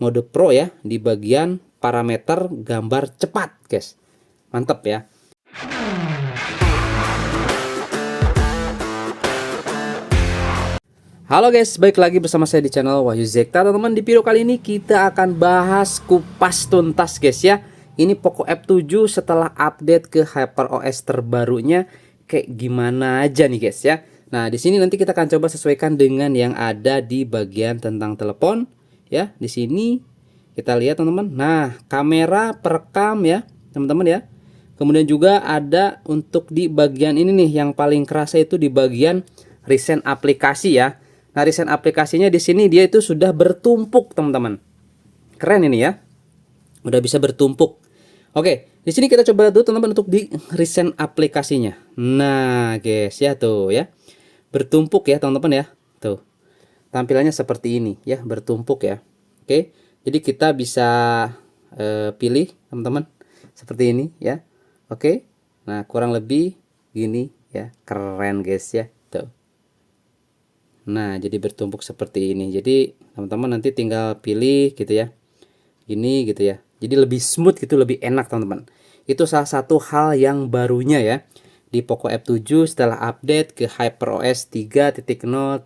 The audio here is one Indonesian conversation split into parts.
mode Pro ya di bagian parameter gambar cepat, guys. Mantap ya. Halo guys, balik lagi bersama saya di channel Wahyu Zekta. Teman-teman, di video kali ini kita akan bahas kupas tuntas guys ya. Ini Poco F7 setelah update ke HyperOS terbarunya kayak gimana aja nih guys ya. Nah, di sini nanti kita akan coba sesuaikan dengan yang ada di bagian tentang telepon ya. Di sini kita lihat teman-teman. Nah, kamera perekam ya, teman-teman ya. Kemudian juga ada untuk di bagian ini nih yang paling kerasa itu di bagian recent aplikasi ya. Nah, recent aplikasinya di sini dia itu sudah bertumpuk, teman-teman. Keren ini ya. Udah bisa bertumpuk. Oke, di sini kita coba dulu teman-teman untuk di recent aplikasinya. Nah, guys ya tuh ya. Bertumpuk ya, teman-teman ya. Tuh. Tampilannya seperti ini ya, bertumpuk ya. Oke. Jadi kita bisa pilih, teman-teman, seperti ini ya. Oke. Nah, kurang lebih gini ya. Keren, guys ya. Tuh. Nah, jadi bertumpuk seperti ini. Jadi teman-teman nanti tinggal pilih gitu ya. Gini gitu ya. Jadi lebih smooth gitu, lebih enak teman-teman. Itu salah satu hal yang barunya ya di Poco F7 setelah update ke HyperOS 3.0.301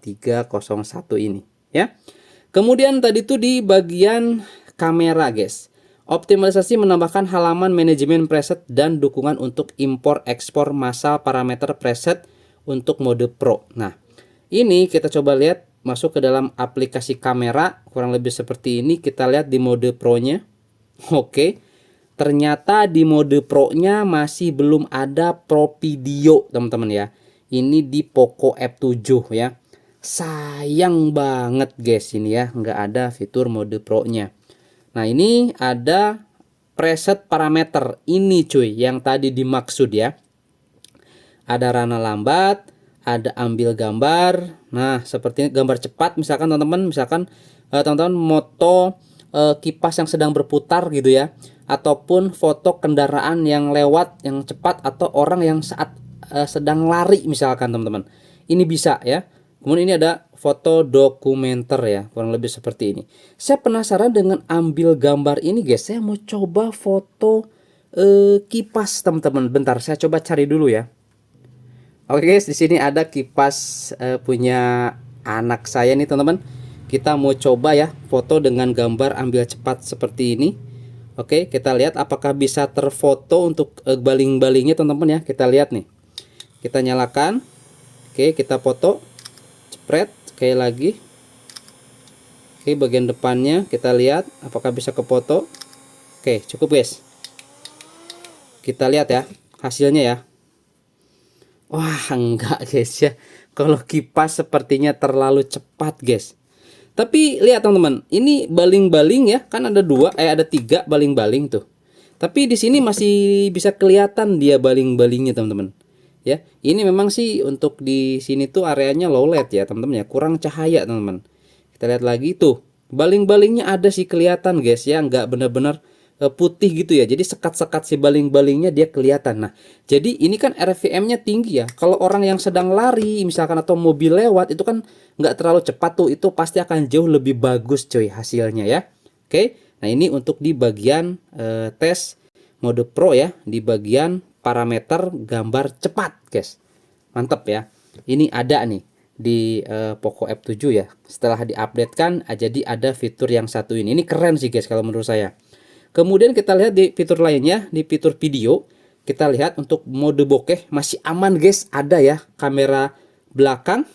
ini ya. Kemudian tadi tuh di bagian kamera guys. Optimalisasi menambahkan halaman manajemen preset dan dukungan untuk impor ekspor massal parameter preset untuk mode Pro. Nah, ini kita coba lihat masuk ke dalam aplikasi kamera, kurang lebih seperti ini. Kita lihat di mode Pro-nya. Oke. Ternyata di mode Pro-nya masih belum ada Pro Video, teman-teman ya. Ini di Poco F7 ya. Sayang banget guys ini ya, nggak ada fitur mode Pro-nya. Nah, ini ada preset parameter ini cuy, yang tadi dimaksud ya. Ada rana lambat, ada ambil gambar. Nah, seperti ini gambar cepat misalkan teman-teman, teman-teman moto kipas yang sedang berputar gitu ya, ataupun foto kendaraan yang lewat yang cepat atau orang yang saat sedang lari misalkan teman-teman. Ini bisa ya. Kemudian ini ada foto dokumenter ya, kurang lebih seperti ini. Saya penasaran dengan ambil gambar ini guys. Saya mau coba foto kipas teman-teman. Bentar, saya coba cari dulu ya. Oke guys, di sini ada kipas punya anak saya nih teman-teman. Kita mau coba ya foto dengan gambar ambil cepat seperti ini. Oke, kita lihat apakah bisa terfoto untuk baling-balingnya teman-teman ya. Kita lihat nih. Kita nyalakan. Oke, kita foto. Jepret sekali lagi. Oke, bagian depannya kita lihat apakah bisa kefoto. Oke, cukup guys. Kita lihat ya hasilnya ya. Wah, enggak guys ya. Kalau kipas sepertinya terlalu cepat guys. Tapi lihat teman-teman, ini baling-baling ya, kan ada ada 3 baling-baling tuh. Tapi di sini masih bisa kelihatan dia baling-balingnya teman-teman. Ya, ini memang sih untuk di sini tuh areanya low light ya teman-teman ya, kurang cahaya teman-teman. Kita lihat lagi tuh, baling-balingnya ada sih kelihatan guys ya, nggak benar-benar putih gitu ya. Jadi sekat-sekat si baling-balingnya dia kelihatan. Nah, jadi ini kan RPM-nya tinggi ya. Kalau orang yang sedang lari misalkan atau mobil lewat itu kan nggak terlalu cepat tuh, itu pasti akan jauh lebih bagus coy hasilnya ya. Oke. Nah, ini untuk di bagian tes mode Pro ya, di bagian parameter gambar cepat, guys. Mantap ya. Ini ada nih di Poco F7 ya. Setelah diupdate kan jadi ada fitur yang satu ini. Ini keren sih guys kalau menurut saya. Kemudian kita lihat di fitur lainnya, di fitur video, kita lihat untuk mode bokeh masih aman guys, ada ya kamera belakang,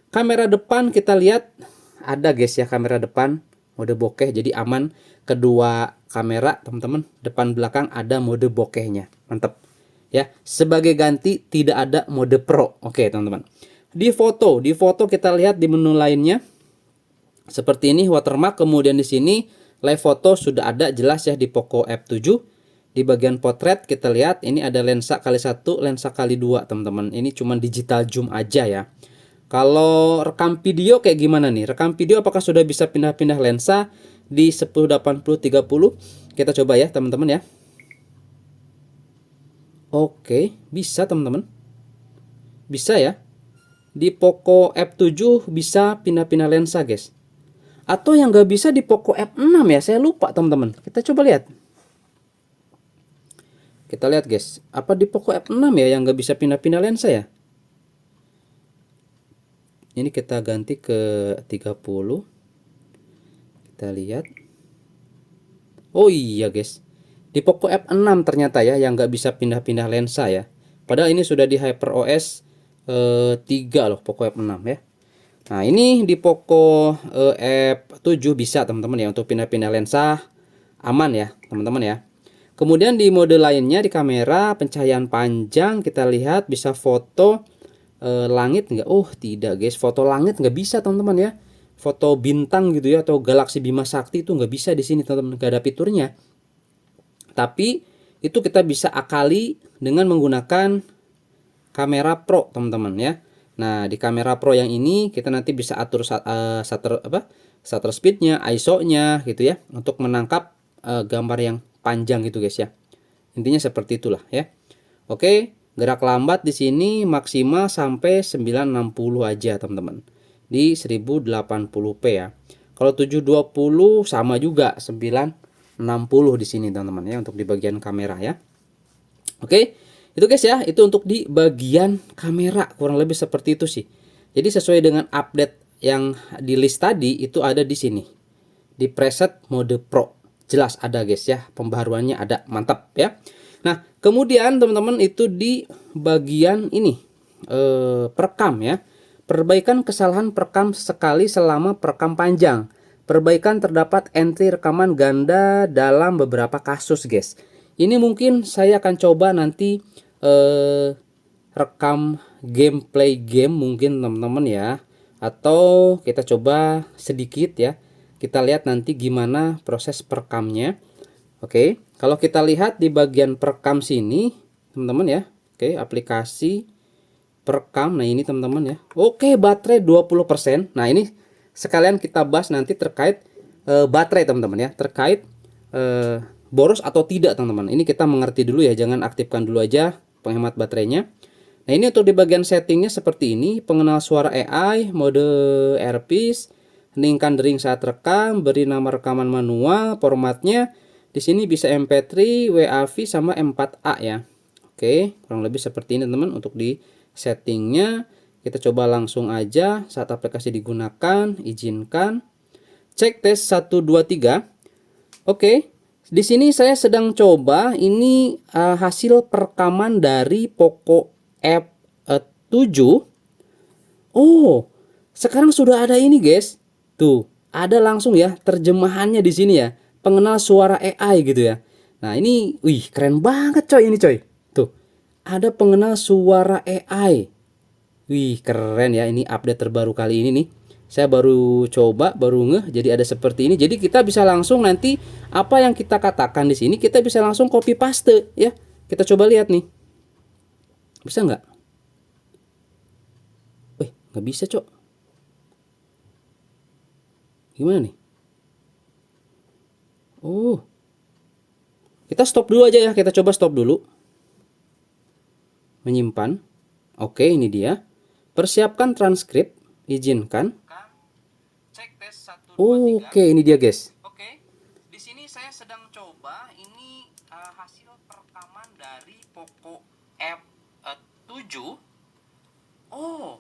kamera depan kita lihat ada guys ya kamera depan mode bokeh, jadi aman kedua kamera teman-teman, depan belakang ada mode bokehnya, mantap ya. Sebagai ganti tidak ada mode Pro, oke teman-teman. Di foto kita lihat di menu lainnya seperti ini watermark, kemudian di sini live foto sudah ada jelas ya di Poco F7. Di bagian potret kita lihat ini ada lensa kali 1, lensa kali 2 teman-teman. Ini cuma digital zoom aja ya. Kalau rekam video kayak gimana nih? Rekam video apakah sudah bisa pindah-pindah lensa di 1080/30? Kita coba ya teman-teman ya. Oke, bisa teman-teman. Bisa ya. Di Poco F7 bisa pindah-pindah lensa guys. Atau yang nggak bisa di Poco F6 ya, saya lupa teman-teman. Kita coba lihat. Kita lihat guys, apa di Poco F6 ya yang nggak bisa pindah-pindah lensa ya? Ini kita ganti ke 30. Kita lihat. Oh iya guys, di Poco F6 ternyata ya yang nggak bisa pindah-pindah lensa ya. Padahal ini sudah di HyperOS 3 loh, Poco F6 ya. Nah ini di Poco F7 bisa teman-teman ya untuk pindah-pindah lensa, aman ya teman-teman ya. Kemudian di mode lainnya di kamera pencahayaan panjang kita lihat bisa foto langit nggak? Oh tidak guys, foto langit nggak bisa teman-teman ya. Foto bintang gitu ya atau galaksi Bima Sakti itu nggak bisa di sini teman-teman, nggak ada fiturnya. Tapi itu kita bisa akali dengan menggunakan kamera Pro teman-teman ya. Nah di kamera Pro yang ini kita nanti bisa atur shutter speednya, ISO-nya gitu ya untuk menangkap gambar yang panjang gitu guys ya. Intinya seperti itulah ya. Oke, gerak lambat di sini maksimal sampai 960 aja teman-teman. Di 1080p ya. Kalau 720 sama juga 960 di sini teman-teman ya untuk di bagian kamera ya. Oke, itu guys ya, itu untuk di bagian kamera kurang lebih seperti itu sih. Jadi sesuai dengan update yang di list tadi itu ada di sini. Di preset mode Pro. Jelas ada guys ya, pembaharuannya ada, mantap ya. Nah, kemudian teman-teman itu di bagian ini perekam ya. Perbaikan kesalahan perekam sekali selama perekam panjang. Perbaikan terdapat entry rekaman ganda dalam beberapa kasus guys. Ini mungkin saya akan coba nanti rekam gameplay game mungkin teman-teman ya. Atau kita coba sedikit ya. Kita lihat nanti gimana proses perekamnya. Oke, kalau kita lihat di bagian perekam sini, teman-teman ya. Oke, aplikasi perekam. Nah, ini teman-teman ya. Oke, baterai 20%. Nah, ini sekalian kita bahas nanti terkait baterai teman-teman ya. Terkait boros atau tidak teman-teman. Ini kita mengerti dulu ya, jangan aktifkan dulu aja penghemat baterainya. Nah, ini untuk di bagian settingnya seperti ini. Pengenal suara AI, mode earpiece, heningkan dering saat rekam, beri nama rekaman manual, formatnya di sini bisa MP3, WAV sama M4A ya. Oke, kurang lebih seperti ini teman-teman untuk di settingnya. Kita coba langsung aja saat aplikasi digunakan, izinkan. Cek tes 1 2 3. Oke. Di sini saya sedang coba ini hasil perekaman dari Poco F7. Oh, sekarang sudah ada ini guys. Tuh, ada langsung ya terjemahannya di sini ya. Pengenal suara AI gitu ya. Nah, ini wih, keren banget coy ini coy. Tuh, ada pengenal suara AI. Wih, keren ya, ini update terbaru kali ini nih. Saya baru coba, baru ngeh jadi ada seperti ini. Jadi kita bisa langsung nanti apa yang kita katakan di sini kita bisa langsung copy paste ya. Kita coba lihat nih. Bisa nggak? Wih, nggak bisa, Cok. Gimana nih? Oh. Kita stop dulu aja ya. Kita coba stop dulu. Menyimpan. Oke, ini dia. Persiapkan transkrip. Izinkan. Cek tes 1 2 3. Oke, ini dia, guys. Oke. Di sini saya sedang coba ini hasil perekaman dari Poco F7. Oh,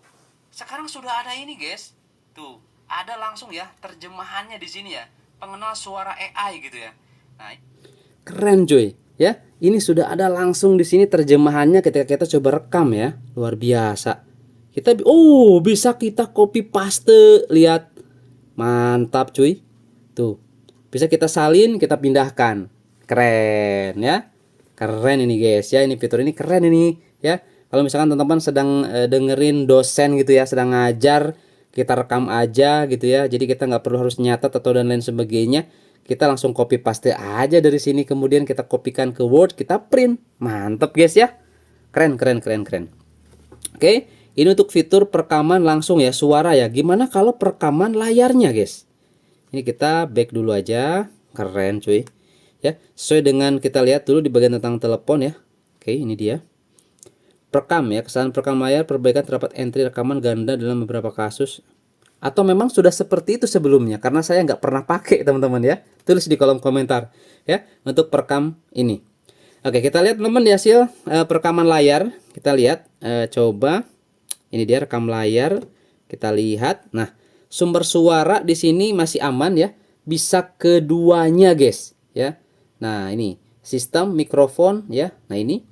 sekarang sudah ada ini, guys. Tuh, ada langsung ya terjemahannya di sini ya. Pengenal suara AI gitu ya. Nah, keren cuy, ya. Ini sudah ada langsung di sini terjemahannya ketika kita coba rekam ya. Luar biasa. Kita bisa kita copy paste, lihat. Mantap cuy. Tuh. Bisa kita salin, kita pindahkan. Keren ya. Keren ini guys ya. Ini fitur ini keren ini ya. Kalau misalkan teman-teman sedang dengerin dosen gitu ya, sedang ngajar, kita rekam aja gitu ya. Jadi kita nggak perlu harus nyatat atau dan lain sebagainya. Kita langsung copy paste aja dari sini, kemudian kita kopikan ke Word, kita print. Mantap guys ya. Keren, keren, keren, keren. Oke, ini untuk fitur perekaman langsung ya, suara ya. Gimana kalau perekaman layarnya guys? Ini kita back dulu aja. Keren cuy. Ya, sesuai dengan kita lihat dulu di bagian tentang telepon ya. Oke, ini dia. Perekam ya, kesalahan perekam layar, perbaikan terdapat entry rekaman ganda dalam beberapa kasus. Atau memang sudah seperti itu sebelumnya? Karena saya nggak pernah pakai teman-teman ya. Tulis di kolom komentar ya untuk perekam ini. Oke, kita lihat teman-teman di hasil perekaman layar. Kita lihat, coba ini dia rekam layar. Kita lihat. Nah, sumber suara di sini masih aman ya. Bisa keduanya guys ya. Nah, ini sistem mikrofon ya. Nah, ini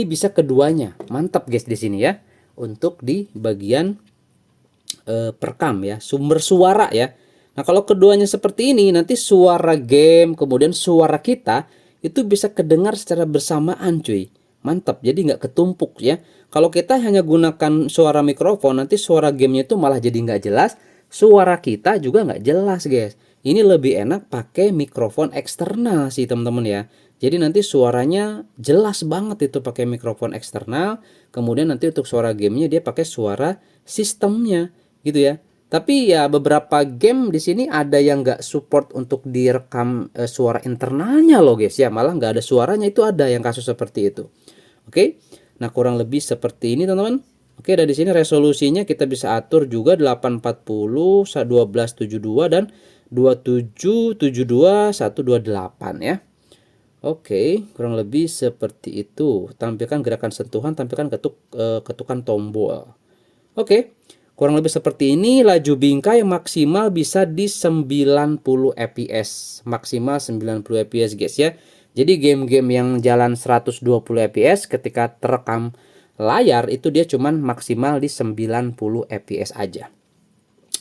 bisa keduanya. Mantap guys di sini ya. Untuk di bagian perekam ya, sumber suara ya. Nah, kalau keduanya seperti ini, nanti suara game kemudian suara kita itu bisa kedengar secara bersamaan cuy. Mantap, jadi nggak ketumpuk ya. Kalau kita hanya gunakan suara mikrofon, nanti suara gamenya itu malah jadi nggak jelas, suara kita juga nggak jelas guys. Ini lebih enak pakai mikrofon eksternal sih teman-teman ya. Jadi nanti suaranya jelas banget itu pakai mikrofon eksternal. Kemudian nanti untuk suara gamenya dia pakai suara sistemnya gitu ya. Tapi ya beberapa game di sini ada yang nggak support untuk direkam suara internalnya loh guys ya. Malah nggak ada suaranya, itu ada yang kasus seperti itu. Oke. Nah, kurang lebih seperti ini teman-teman. Oke, dan di sini resolusinya kita bisa atur juga 840, 1272 dan 2772 128 ya. Oke, kurang lebih seperti itu. Tampilkan gerakan sentuhan, tampilkan ketukan tombol. Oke, kurang lebih seperti ini. Laju bingkai maksimal bisa di 90 fps. Maksimal 90 fps guys ya. Jadi game-game yang jalan 120 fps ketika terekam layar itu dia cuman maksimal di 90 fps aja.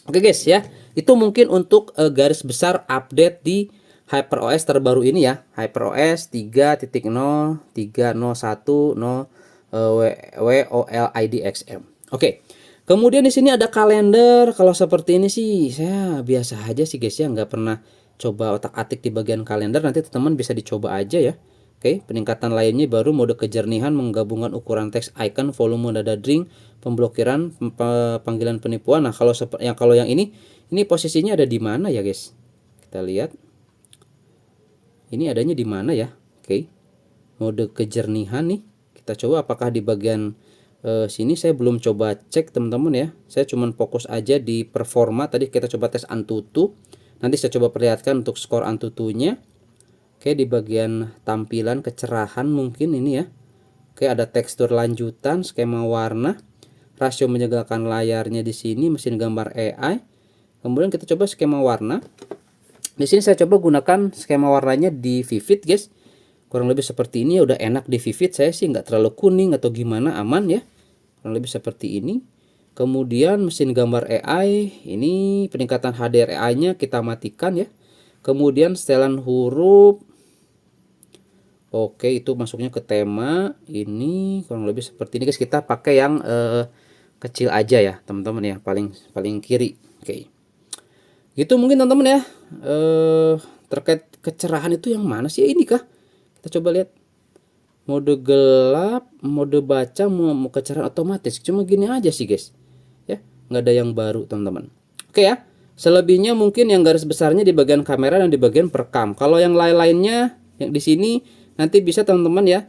Oke guys ya, itu mungkin untuk garis besar update di HyperOS terbaru ini ya, HyperOS 3.0 3.0.1.0 WOLIDXM. Oke. Kemudian di sini ada kalender. Kalau seperti ini sih saya biasa aja sih guys ya, nggak pernah coba otak-atik di bagian kalender. Nanti teman-teman bisa dicoba aja ya. Oke, peningkatan lainnya baru mode kejernihan, menggabungkan ukuran teks icon, volume dada drink, pemblokiran, panggilan penipuan. Nah, kalau yang ini posisinya ada di mana ya guys? Kita lihat. Ini adanya di mana ya? Oke. Mode kejernihan nih. Kita coba apakah di bagian sini. Saya belum coba cek teman-teman ya. Saya cuman fokus aja di performa. Tadi kita coba tes Antutu. Nanti saya coba perlihatkan untuk skor Antutunya. Oke, di bagian tampilan kecerahan mungkin ini ya. Oke, ada tekstur lanjutan, skema warna, rasio menyegalkan layarnya di sini, mesin gambar AI. Kemudian kita coba skema warna. Di sini saya coba gunakan skema warnanya di Vivid guys. Kurang lebih seperti ini, udah enak di Vivid. Saya sih nggak terlalu kuning atau gimana, aman ya. Kurang lebih seperti ini. Kemudian mesin gambar AI, ini peningkatan HDRI-nya kita matikan ya. Kemudian setelan huruf. Oke, itu masuknya ke tema. Ini kurang lebih seperti ini guys. Kita pakai yang kecil aja ya teman-teman ya, paling kiri. Oke. Gitu mungkin teman-teman ya. Terkait kecerahan itu yang mana sih, ini kah? Kita coba lihat. Mode gelap, mode baca, mau kecerahan otomatis. Cuma gini aja sih guys. Ya, nggak ada yang baru teman-teman. Oke ya. Selebihnya mungkin yang garis besarnya di bagian kamera dan di bagian perekam. Kalau yang lain-lainnya yang di sini nanti bisa teman-teman ya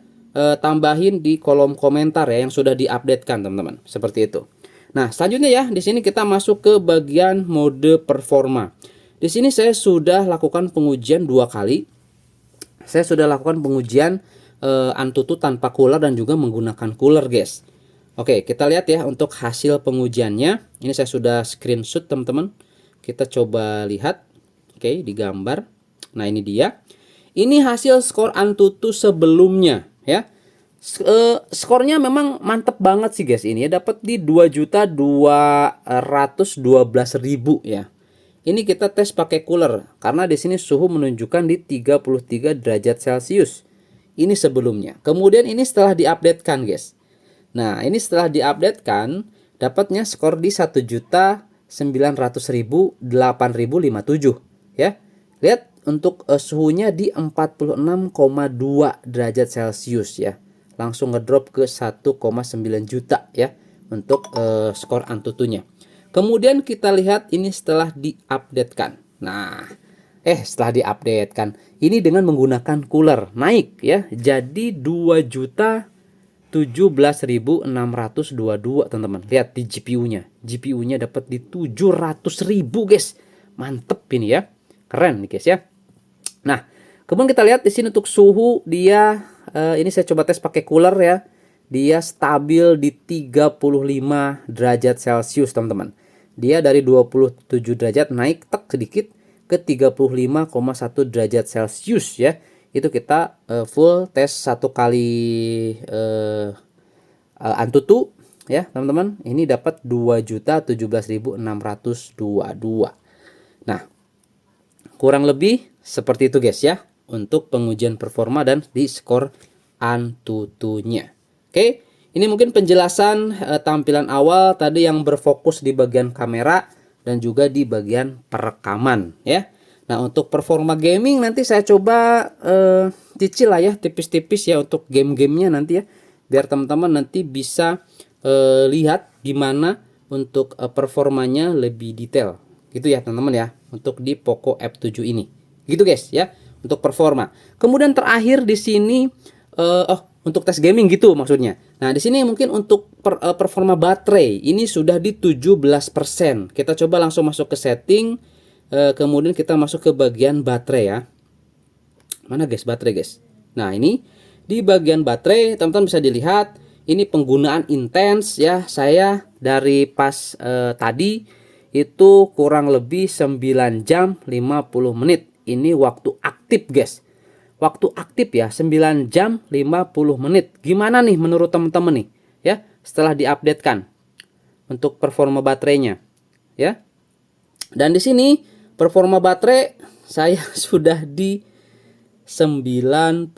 tambahin di kolom komentar ya yang sudah diupdatekan teman-teman. Seperti itu. Nah, selanjutnya ya, di sini kita masuk ke bagian mode performa. Di sini saya sudah lakukan pengujian 2 kali. Saya sudah lakukan pengujian Antutu tanpa cooler dan juga menggunakan cooler guys. Oke, kita lihat ya untuk hasil pengujiannya. Ini saya sudah screenshot teman-teman. Kita coba lihat. Oke, di gambar. Nah, ini dia. Ini hasil skor Antutu sebelumnya ya. Skornya memang mantep banget sih guys ini ya, dapat di 2.212.000 ya. Ini kita tes pakai cooler karena di sini suhu menunjukkan di 33 derajat Celcius. Ini sebelumnya. Kemudian ini setelah diupdatekan guys. Nah, ini setelah diupdatekan dapatnya skor di 1.900.000 8.057 ya. Lihat untuk suhunya di 46,2 derajat Celcius ya. Langsung ngedrop ke 1,9 juta ya untuk skor Antutunya. Kemudian kita lihat ini setelah diupdatekan. Nah, setelah diupdatekan ini dengan menggunakan cooler naik ya. Jadi 2 juta 17.622 teman-teman. Lihat di GPU-nya. GPU-nya dapat di 700.000 guys. Mantep ini ya. Keren nih guys ya. Nah, kemudian kita lihat di sini untuk suhu dia ini saya coba tes pakai cooler ya. Dia stabil di 35 derajat Celcius teman-teman. Dia dari 27 derajat naik tak sedikit ke 35,1 derajat Celcius ya. Itu kita full tes satu kali Antutu ya teman-teman. Ini dapat 2.017.622. Nah, kurang lebih seperti itu guys ya untuk pengujian performa dan di skor Antutunya. Oke, ini mungkin penjelasan tampilan awal tadi yang berfokus di bagian kamera dan juga di bagian perekaman ya. Nah, untuk performa gaming nanti saya coba cicil lah ya tipis-tipis ya untuk game-gamenya nanti ya. Biar teman-teman nanti bisa lihat gimana untuk performanya lebih detail. Gitu ya teman-teman ya untuk di Poco F7 ini. Gitu guys ya untuk performa. Kemudian terakhir di sini untuk tes gaming gitu maksudnya. Nah, di sini mungkin untuk performa baterai ini sudah di 17%. Kita coba langsung masuk ke setting. Kemudian kita masuk ke bagian baterai ya. Mana guys baterai guys. Nah, ini di bagian baterai teman-teman bisa dilihat ini penggunaan intens ya. Saya dari pas tadi itu kurang lebih 9 jam 50 menit. Ini waktu aktif guys. Waktu aktif ya 9 jam 50 menit. Gimana nih menurut teman-teman nih ya setelah diupdatekan untuk performa baterainya ya. Dan di sini performa baterai saya sudah di 95%,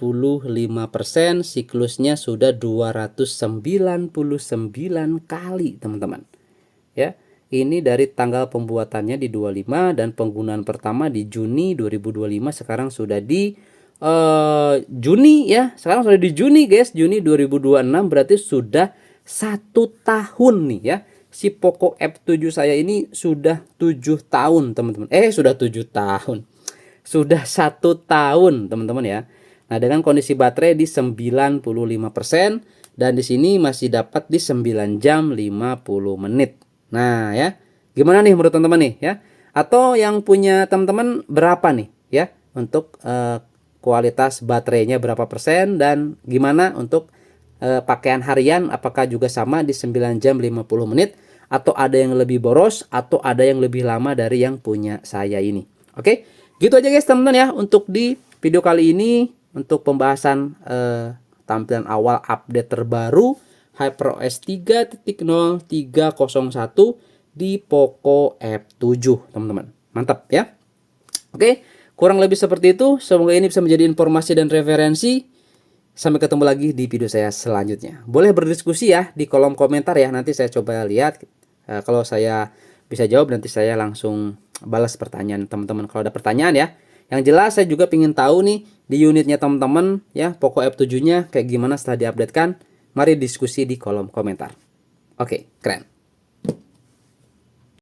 siklusnya sudah 299 kali teman-teman. Ya, ini dari tanggal pembuatannya di 25 dan penggunaan pertama di Juni 2025, sekarang sudah di Juni ya. Sekarang sudah di Juni guys, Juni 2026 berarti sudah 1 tahun nih ya. Si Poco F7 saya ini sudah 7 tahun teman-teman. Sudah 7 tahun. Sudah 1 tahun teman-teman ya. Nah, dengan kondisi baterai di 95% dan di sini masih dapat di 9 jam 50 menit. Nah, ya. Gimana nih menurut teman-teman nih ya? Atau yang punya teman-teman berapa nih ya untuk kualitas baterainya berapa persen dan gimana untuk pakaian harian apakah juga sama di 9 jam 50 menit atau ada yang lebih boros atau ada yang lebih lama dari yang punya saya ini. Oke, gitu aja guys teman-teman ya untuk di video kali ini untuk pembahasan tampilan awal update terbaru HyperOS 3.0 301 di Poco F7 teman-teman. Mantap ya. Oke, kurang lebih seperti itu. Semoga ini bisa menjadi informasi dan referensi. Sampai ketemu lagi di video saya selanjutnya. Boleh berdiskusi ya di kolom komentar ya. Nanti saya coba lihat. Kalau saya bisa jawab nanti saya langsung balas pertanyaan teman-teman kalau ada pertanyaan ya. Yang jelas saya juga ingin tahu nih di unitnya teman-teman ya Poco F7-nya kayak gimana setelah diupdatekan. Mari diskusi di kolom komentar. Oke, keren.